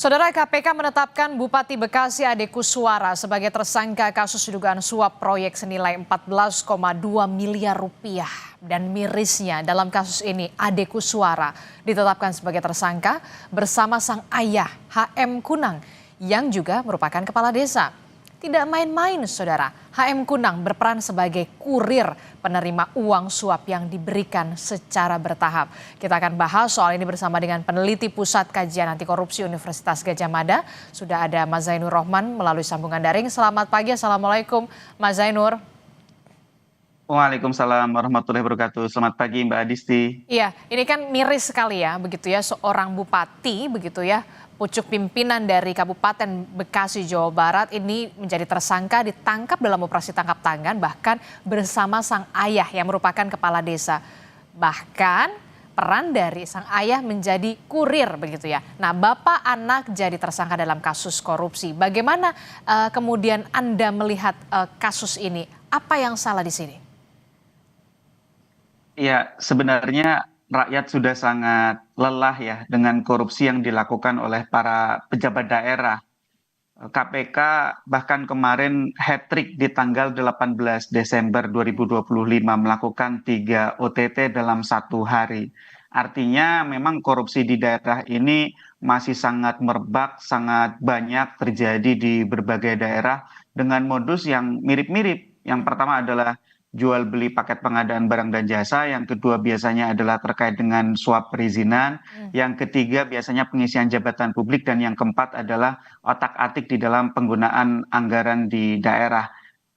Saudara, KPK menetapkan Bupati Bekasi Ade Kussuara sebagai tersangka kasus dugaan suap proyek senilai 14,2 miliar rupiah. Dan mirisnya dalam kasus ini Ade Kussuara ditetapkan sebagai tersangka bersama sang ayah HM Kunang yang juga merupakan kepala desa. Tidak main-main, saudara. HM Kunang berperan sebagai kurir penerima uang suap yang diberikan secara bertahap. Kita akan bahas soal ini bersama dengan peneliti Pusat Kajian Anti Korupsi Universitas Gadjah Mada. Sudah ada Mas Zainur Rohman melalui sambungan daring. Selamat pagi, Assalamualaikum Mas Zainur. Waalaikumsalam warahmatullahi wabarakatuh. Selamat pagi Mbak Adisti. Iya, ini kan miris sekali ya, begitu ya, seorang bupati, begitu ya, pucuk pimpinan dari Kabupaten Bekasi, Jawa Barat ini menjadi tersangka ditangkap dalam operasi tangkap tangan, bahkan bersama sang ayah yang merupakan kepala desa. Bahkan peran dari sang ayah menjadi kurir, begitu ya. Nah, bapak anak jadi tersangka dalam kasus korupsi. Bagaimana kemudian Anda melihat kasus ini? Apa yang salah di sini? Ya, sebenarnya rakyat sudah sangat lelah ya dengan korupsi yang dilakukan oleh para pejabat daerah. KPK bahkan kemarin hat-trick di tanggal 18 Desember 2025 melakukan 3 OTT dalam satu hari. Artinya memang korupsi di daerah ini masih sangat merebak, sangat banyak terjadi di berbagai daerah dengan modus yang mirip-mirip. Yang pertama adalah jual beli paket pengadaan barang dan jasa, yang kedua biasanya adalah terkait dengan suap perizinan, yang ketiga biasanya pengisian jabatan publik, dan yang keempat adalah otak-atik di dalam penggunaan anggaran di daerah.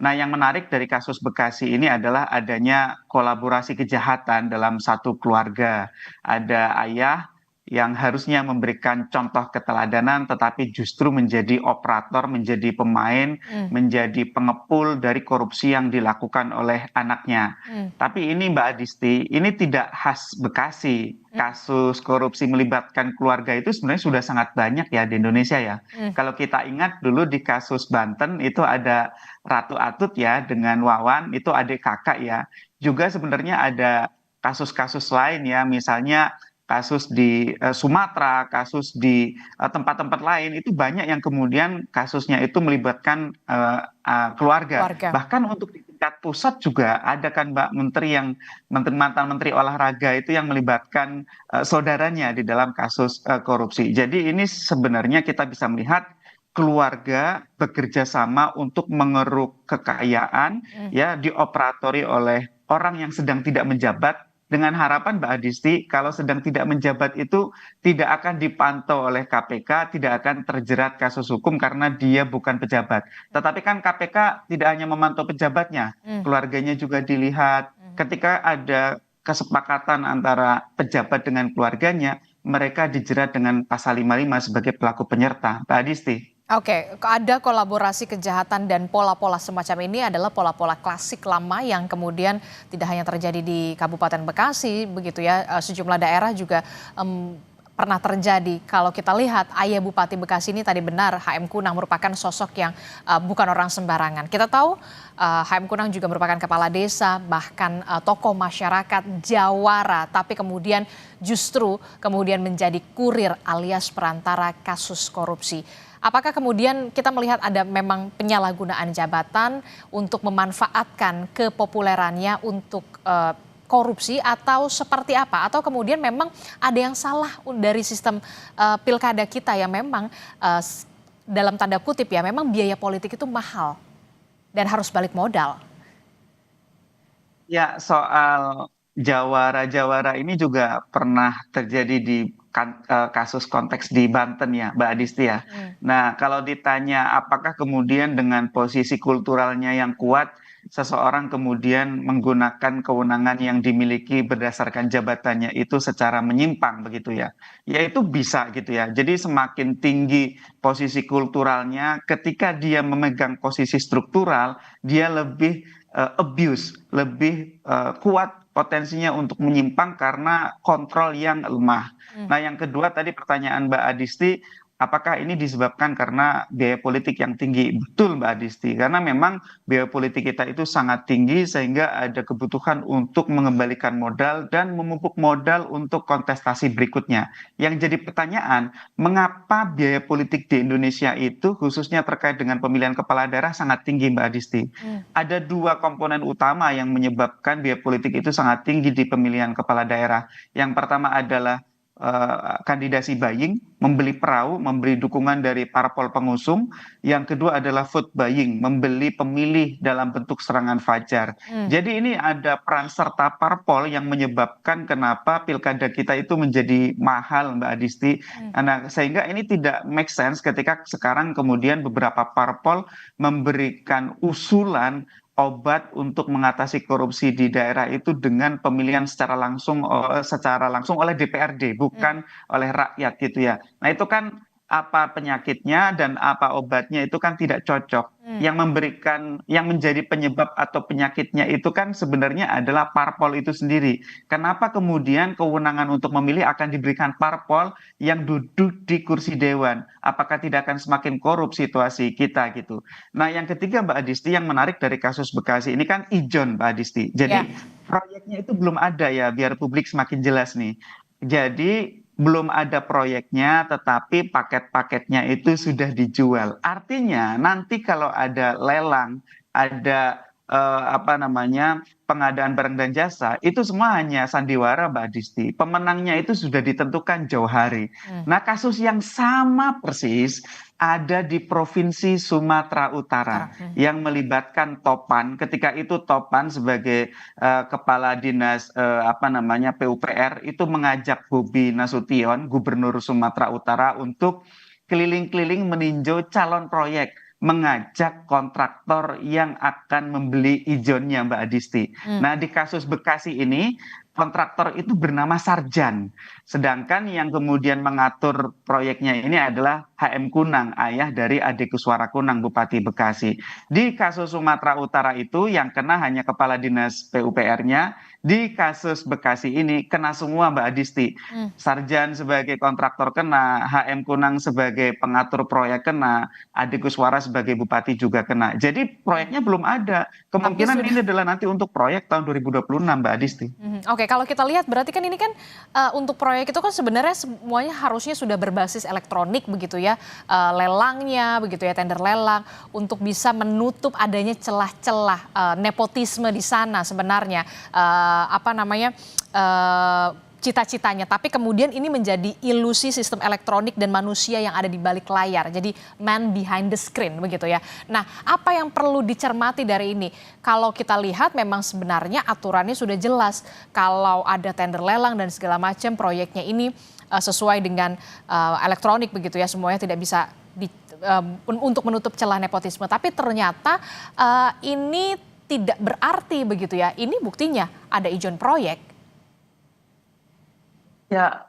Nah, yang menarik dari kasus Bekasi ini adalah adanya kolaborasi kejahatan dalam satu keluarga. Ada ayah yang harusnya memberikan contoh keteladanan, tetapi justru menjadi operator, menjadi pemain, menjadi pengepul dari korupsi yang dilakukan oleh anaknya. Tapi ini Mbak Adisti, ini tidak khas Bekasi. Kasus korupsi melibatkan keluarga itu sebenarnya sudah sangat banyak ya di Indonesia ya. Kalau kita ingat dulu di kasus Banten itu ada Ratu Atut ya dengan Wawan, itu adik kakak ya. Juga sebenarnya ada kasus-kasus lain ya, misalnya kasus di Sumatera, kasus di tempat-tempat lain, itu banyak yang kemudian kasusnya itu melibatkan keluarga. Warga. Bahkan untuk di tingkat pusat juga ada kan Mbak Menteri yang mantan Menteri Olahraga itu yang melibatkan saudaranya di dalam kasus korupsi. Jadi ini sebenarnya kita bisa melihat keluarga bekerja sama untuk mengeruk kekayaan ya dioperatori oleh orang yang sedang tidak menjabat, dengan harapan Mbak Adisti kalau sedang tidak menjabat itu tidak akan dipantau oleh KPK, tidak akan terjerat kasus hukum karena dia bukan pejabat. Tetapi kan KPK tidak hanya memantau pejabatnya, keluarganya juga dilihat. Ketika ada kesepakatan antara pejabat dengan keluarganya, mereka dijerat dengan pasal 55 sebagai pelaku penyerta. Mbak Adisti. Oke, ada kolaborasi kejahatan dan pola-pola semacam ini adalah pola-pola klasik lama yang kemudian tidak hanya terjadi di Kabupaten Bekasi, begitu ya, sejumlah daerah juga pernah terjadi. Kalau kita lihat ayah Bupati Bekasi ini tadi benar, HM Kunang merupakan sosok yang bukan orang sembarangan. Kita tahu HM Kunang juga merupakan kepala desa, bahkan tokoh masyarakat jawara, tapi kemudian justru kemudian menjadi kurir alias perantara kasus korupsi. Apakah kemudian kita melihat ada memang penyalahgunaan jabatan untuk memanfaatkan kepopulerannya untuk korupsi atau seperti apa? Atau kemudian memang ada yang salah dari sistem pilkada kita yang memang dalam tanda kutip ya memang biaya politik itu mahal dan harus balik modal? Ya, soal jawara-jawara ini juga pernah terjadi di kasus konteks di Banten ya, Mbak Adisti ya. Nah, kalau ditanya apakah kemudian dengan posisi kulturalnya yang kuat, seseorang kemudian menggunakan kewenangan yang dimiliki berdasarkan jabatannya itu secara menyimpang begitu ya. Ya itu bisa gitu ya. Jadi semakin tinggi posisi kulturalnya, ketika dia memegang posisi struktural, dia lebih abuse, lebih kuat potensinya untuk menyimpang karena kontrol yang lemah. Nah, yang kedua tadi pertanyaan Mbak Adisti, Apakah ini disebabkan karena biaya politik yang tinggi? Betul, Mbak Adisti, karena memang biaya politik kita itu sangat tinggi sehingga ada kebutuhan untuk mengembalikan modal dan memupuk modal untuk kontestasi berikutnya. Yang jadi pertanyaan, mengapa biaya politik di Indonesia itu khususnya terkait dengan pemilihan kepala daerah sangat tinggi, Mbak Adisti? Hmm. Ada dua komponen utama yang menyebabkan biaya politik itu sangat tinggi di pemilihan kepala daerah. Yang pertama adalah kandidasi buying, membeli perahu, membeli dukungan dari parpol pengusung. Yang kedua adalah vote buying, membeli pemilih dalam bentuk serangan fajar. Hmm. Jadi ini ada peran serta parpol yang menyebabkan kenapa pilkada kita itu menjadi mahal, Mbak Adisti. Hmm. Nah, sehingga ini tidak make sense ketika sekarang kemudian beberapa parpol memberikan usulan obat untuk mengatasi korupsi di daerah itu dengan pemilihan secara langsung oleh DPRD, bukan oleh rakyat gitu ya. Nah, itu kan apa penyakitnya dan apa obatnya itu kan tidak cocok. Hmm. Yang menjadi penyebab atau penyakitnya itu kan sebenarnya adalah parpol itu sendiri. Kenapa kemudian kewenangan untuk memilih akan diberikan parpol yang duduk di kursi dewan? Apakah tidak akan semakin korup situasi kita gitu? Nah, yang ketiga Mbak Adisti yang menarik dari kasus Bekasi ini kan ijon Mbak Adisti. Ya. Jadi proyeknya itu belum ada ya, biar publik semakin jelas nih. Jadi belum ada proyeknya, tetapi paket-paketnya itu sudah dijual. Artinya nanti kalau ada lelang, ada apa namanya pengadaan barang dan jasa, itu semua hanya sandiwara Mbak Adisti. Pemenangnya itu sudah ditentukan jauh hari. Hmm. Nah, kasus yang sama persis ada di Provinsi Sumatera Utara Hmm. yang melibatkan Topan. Ketika itu Topan sebagai Kepala Dinas apa namanya PUPR itu mengajak Bobi Nasution, Gubernur Sumatera Utara untuk keliling-keliling meninjau calon proyek, mengajak kontraktor yang akan membeli ijonnya Mbak Adisti. Hmm. Nah, di kasus Bekasi ini kontraktor itu bernama Sarjan. Sedangkan yang kemudian mengatur proyeknya ini adalah HM Kunang, ayah dari Ade Kuswara Kunang, Bupati Bekasi. Di kasus Sumatera Utara itu yang kena hanya kepala dinas PUPR-nya. Di kasus Bekasi ini kena semua Mbak Adisti. Hmm. Sarjan sebagai kontraktor kena, HM Kunang sebagai pengatur proyek kena, Ade Kuswara sebagai bupati juga kena. Jadi proyeknya belum ada. Tapi Kemungkinan sudah. ini adalah nanti untuk proyek tahun 2026 Mbak Adisti. Oke, kalau kita lihat berarti kan ini kan untuk proyek itu kan sebenarnya semuanya harusnya sudah berbasis elektronik begitu ya, lelangnya begitu ya, tender lelang untuk bisa menutup adanya celah-celah nepotisme di sana sebenarnya, apa namanya, cita-citanya. Tapi kemudian ini menjadi ilusi sistem elektronik dan manusia yang ada di balik layar. Jadi man behind the screen begitu ya. Nah, apa yang perlu dicermati dari ini? Kalau kita lihat memang sebenarnya aturannya sudah jelas. Kalau ada tender lelang dan segala macam proyeknya ini sesuai dengan elektronik begitu ya. Semuanya tidak bisa untuk menutup celah nepotisme. Tapi ternyata ini tidak berarti begitu ya. Ini buktinya ada ijon proyek. Ya,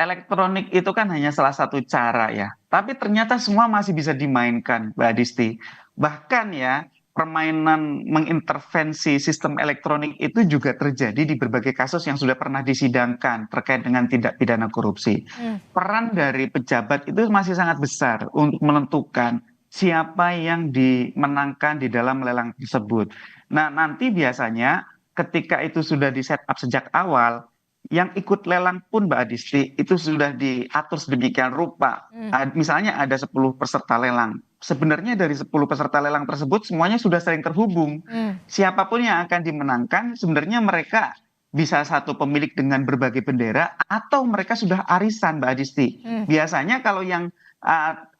elektronik itu kan hanya salah satu cara ya. Tapi ternyata semua masih bisa dimainkan, Mbak Adisti. Bahkan ya, permainan mengintervensi sistem elektronik itu juga terjadi di berbagai kasus yang sudah pernah disidangkan terkait dengan tindak pidana korupsi. Peran dari pejabat itu masih sangat besar untuk menentukan siapa yang dimenangkan di dalam lelang tersebut. Nah, nanti biasanya ketika itu sudah di set up sejak awal, yang ikut lelang pun Mbak Adisti itu sudah diatur sedemikian rupa. Misalnya ada 10 peserta lelang. Sebenarnya dari 10 peserta lelang tersebut semuanya sudah sering terhubung. Siapapun yang akan dimenangkan sebenarnya mereka bisa satu pemilik dengan berbagai bendera atau mereka sudah arisan Mbak Adisti. Biasanya kalau yang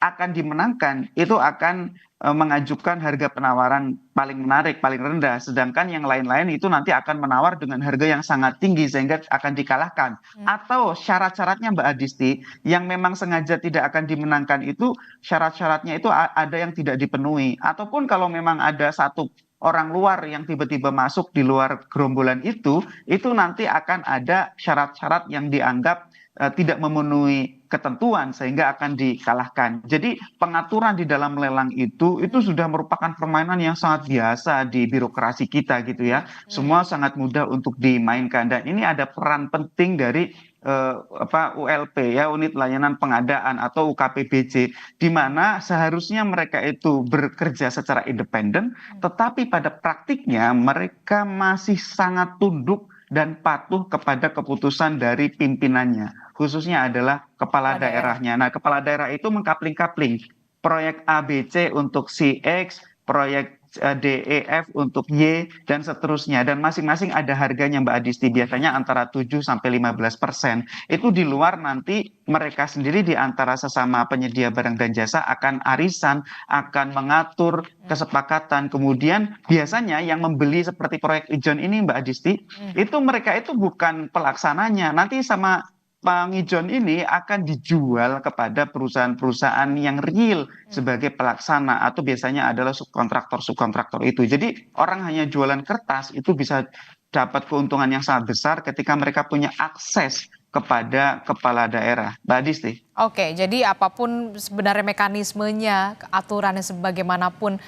akan dimenangkan itu akan mengajukan harga penawaran paling menarik, paling rendah. Sedangkan yang lain-lain itu nanti akan menawar dengan harga yang sangat tinggi sehingga akan dikalahkan. Atau syarat-syaratnya Mbak Adisti yang memang sengaja tidak akan dimenangkan itu syarat-syaratnya itu ada yang tidak dipenuhi. Ataupun kalau memang ada satu orang luar yang tiba-tiba masuk di luar gerombolan itu nanti akan ada syarat-syarat yang dianggap tidak memenuhi ketentuan sehingga akan dikalahkan. Jadi pengaturan di dalam lelang itu sudah merupakan permainan yang sangat biasa di birokrasi kita gitu ya. Semua sangat mudah untuk dimainkan dan ini ada peran penting dari ULP ya, unit layanan pengadaan atau UKPBJ, di mana seharusnya mereka itu bekerja secara independen, tetapi pada praktiknya mereka masih sangat tunduk dan patuh kepada keputusan dari pimpinannya, khususnya adalah kepala Kepala daerah. daerahnya. Nah, kepala daerah itu mengkapling-kapling proyek ABC untuk si X, proyek DEF untuk Y, dan seterusnya. Dan masing-masing ada harganya Mbak Adisti, biasanya antara 7 sampai 15%. Itu di luar nanti mereka sendiri di antara sesama penyedia barang dan jasa akan arisan, akan mengatur kesepakatan. Kemudian biasanya yang membeli seperti proyek ijon ini Mbak Adisti, itu mereka itu bukan pelaksananya. Nanti sama pengijon ini akan dijual kepada perusahaan-perusahaan yang real sebagai pelaksana atau biasanya adalah subkontraktor-subkontraktor itu. Jadi orang hanya jualan kertas itu bisa dapat keuntungan yang sangat besar ketika mereka punya akses kepada kepala daerah. Mbak Adisti. Oke, jadi apapun sebenarnya mekanismenya, aturannya sebagaimanapun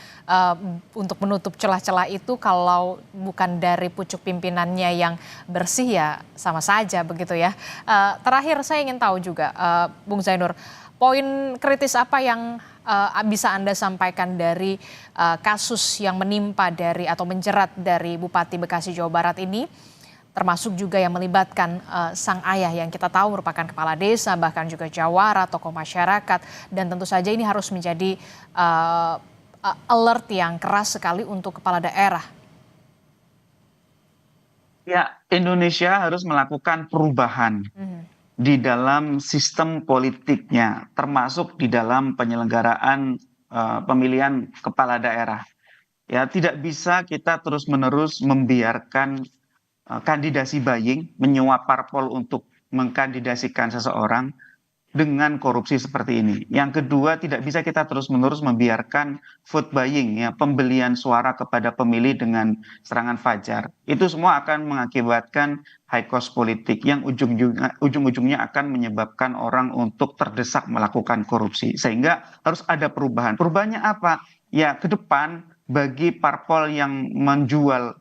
untuk menutup celah-celah itu kalau bukan dari pucuk pimpinannya yang bersih ya sama saja begitu ya. Terakhir saya ingin tahu juga, Bung Zainur, poin kritis apa yang bisa Anda sampaikan dari kasus yang menimpa dari atau menjerat dari Bupati Bekasi Jawa Barat ini? Termasuk juga yang melibatkan sang ayah yang kita tahu merupakan kepala desa, bahkan juga jawara, tokoh masyarakat, dan tentu saja ini harus menjadi alert yang keras sekali untuk kepala daerah. Ya, Indonesia harus melakukan perubahan di dalam sistem politiknya, termasuk di dalam penyelenggaraan pemilihan kepala daerah. Ya, tidak bisa kita terus-menerus membiarkan kandidasi buying, menyuap parpol untuk mengkandidasikan seseorang dengan korupsi seperti ini. Yang kedua, tidak bisa kita terus-menerus membiarkan vote buying, ya, pembelian suara kepada pemilih dengan serangan fajar. Itu semua akan mengakibatkan high cost politik yang ujung-ujungnya akan menyebabkan orang untuk terdesak melakukan korupsi. Sehingga harus ada perubahan. Perubahannya apa? Ya, ke depan bagi parpol yang menjual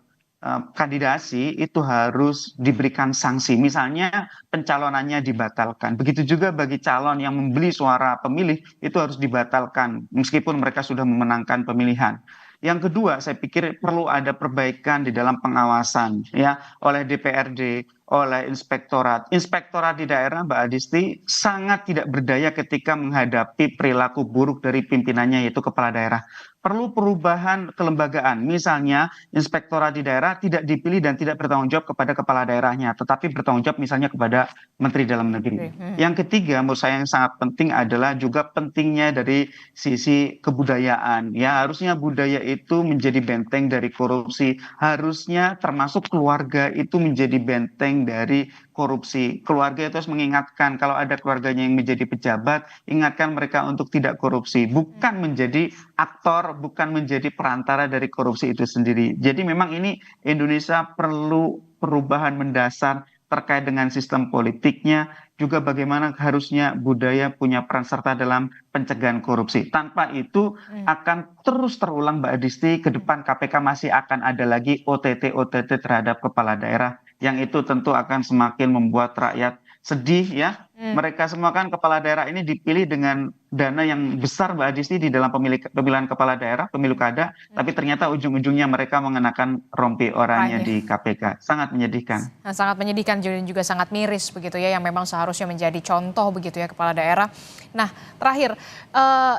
kandidasi itu harus diberikan sanksi. Misalnya pencalonannya dibatalkan. Begitu juga bagi calon yang membeli suara pemilih itu harus dibatalkan meskipun mereka sudah memenangkan pemilihan. Yang kedua, saya pikir perlu ada perbaikan di dalam pengawasan ya oleh DPRD, oleh inspektorat. Inspektorat di daerah Mbak Adisti sangat tidak berdaya ketika menghadapi perilaku buruk dari pimpinannya yaitu kepala daerah. Perlu perubahan kelembagaan. Misalnya, inspektorat di daerah tidak dipilih dan tidak bertanggung jawab kepada kepala daerahnya, tetapi bertanggung jawab misalnya kepada Menteri Dalam Negeri. Yang ketiga, menurut saya yang sangat penting adalah juga pentingnya dari sisi kebudayaan. Ya, harusnya budaya itu menjadi benteng dari korupsi. Harusnya termasuk keluarga itu menjadi benteng dari korupsi. Keluarga itu harus mengingatkan kalau ada keluarganya yang menjadi pejabat, ingatkan mereka untuk tidak korupsi, bukan menjadi aktor, bukan menjadi perantara dari korupsi itu sendiri. Jadi memang ini Indonesia perlu perubahan mendasar terkait dengan sistem politiknya, juga bagaimana harusnya budaya punya peran serta dalam pencegahan korupsi. Tanpa itu akan terus terulang Mbak Adisti, ke depan KPK masih akan ada lagi OTT-OTT terhadap kepala daerah, yang itu tentu akan semakin membuat rakyat sedih ya. Mereka semua kan kepala daerah ini dipilih dengan dana yang besar Mbak Adisti di dalam pemilihan kepala daerah, pemilu kada, tapi ternyata ujung-ujungnya mereka mengenakan rompi oranye di KPK. Sangat menyedihkan. Nah, sangat menyedihkan dan juga sangat miris begitu ya, yang memang seharusnya menjadi contoh begitu ya kepala daerah. Nah, terakhir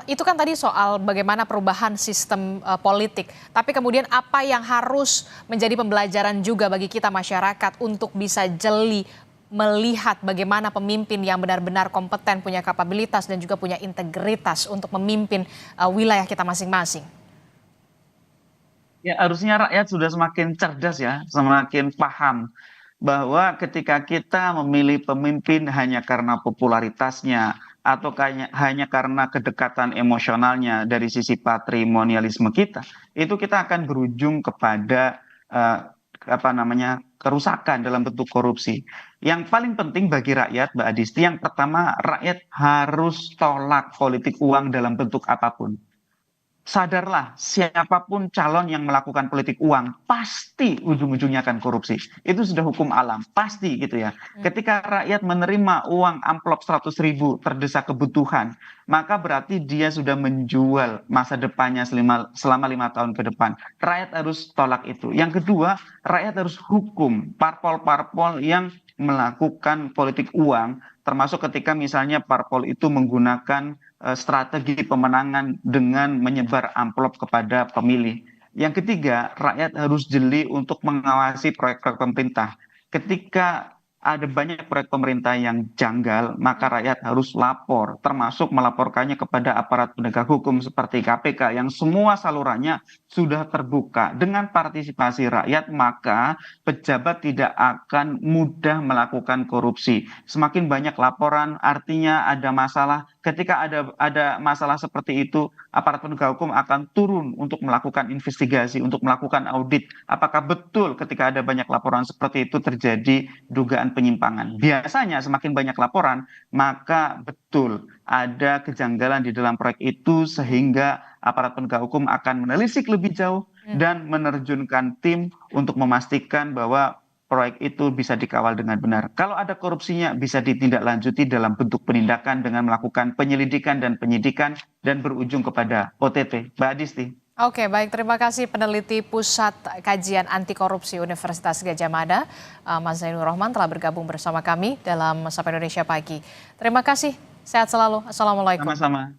itu kan tadi soal bagaimana perubahan sistem politik. Tapi kemudian apa yang harus menjadi pembelajaran juga bagi kita masyarakat untuk bisa jeli melihat bagaimana pemimpin yang benar-benar kompeten, punya kapabilitas dan juga punya integritas untuk memimpin wilayah kita masing-masing. Ya, harusnya rakyat sudah semakin cerdas ya, semakin paham bahwa ketika kita memilih pemimpin hanya karena popularitasnya atau hanya karena kedekatan emosionalnya dari sisi patrimonialisme kita, itu kita akan berujung kepada kerusakan dalam bentuk korupsi. Yang paling penting bagi rakyat, Mbak Adisti, yang pertama rakyat harus tolak politik uang dalam bentuk apapun. sadarlah siapapun calon yang melakukan politik uang pasti ujung-ujungnya akan korupsi. Itu sudah hukum alam, pasti gitu ya. Ketika rakyat menerima uang amplop 100.000 terdesak kebutuhan, maka berarti dia sudah menjual masa depannya selama 5 tahun ke depan. Rakyat harus tolak itu. Yang kedua, rakyat harus hukum parpol-parpol yang melakukan politik uang, termasuk ketika misalnya parpol itu menggunakan strategi pemenangan dengan menyebar amplop kepada pemilih. Yang ketiga, rakyat harus jeli untuk mengawasi proyek-proyek pemerintah. Ketika ada banyak proyek pemerintah yang janggal, maka rakyat harus lapor, termasuk melaporkannya kepada aparat penegak hukum seperti KPK yang semua salurannya sudah terbuka. Dengan partisipasi rakyat, maka pejabat tidak akan mudah melakukan korupsi. Semakin banyak laporan, artinya ada masalah. Ketika ada masalah seperti itu, aparat penegak hukum akan turun untuk melakukan investigasi, untuk melakukan audit. Apakah betul ketika ada banyak laporan seperti itu terjadi dugaan penyimpangan? Biasanya semakin banyak laporan, maka betul ada kejanggalan di dalam proyek itu sehingga aparat penegak hukum akan menelisik lebih jauh dan menerjunkan tim untuk memastikan bahwa proyek itu bisa dikawal dengan benar. Kalau ada korupsinya bisa ditindaklanjuti dalam bentuk penindakan dengan melakukan penyelidikan dan penyidikan dan berujung kepada OTT. Mbak Adisti. Oke, baik. Terima kasih peneliti Pusat Kajian Anti Korupsi Universitas Gadjah Mada, Mas Zainur Rohman telah bergabung bersama kami dalam Sapa Indonesia Pagi. Terima kasih. Sehat selalu. Assalamualaikum. Sama-sama.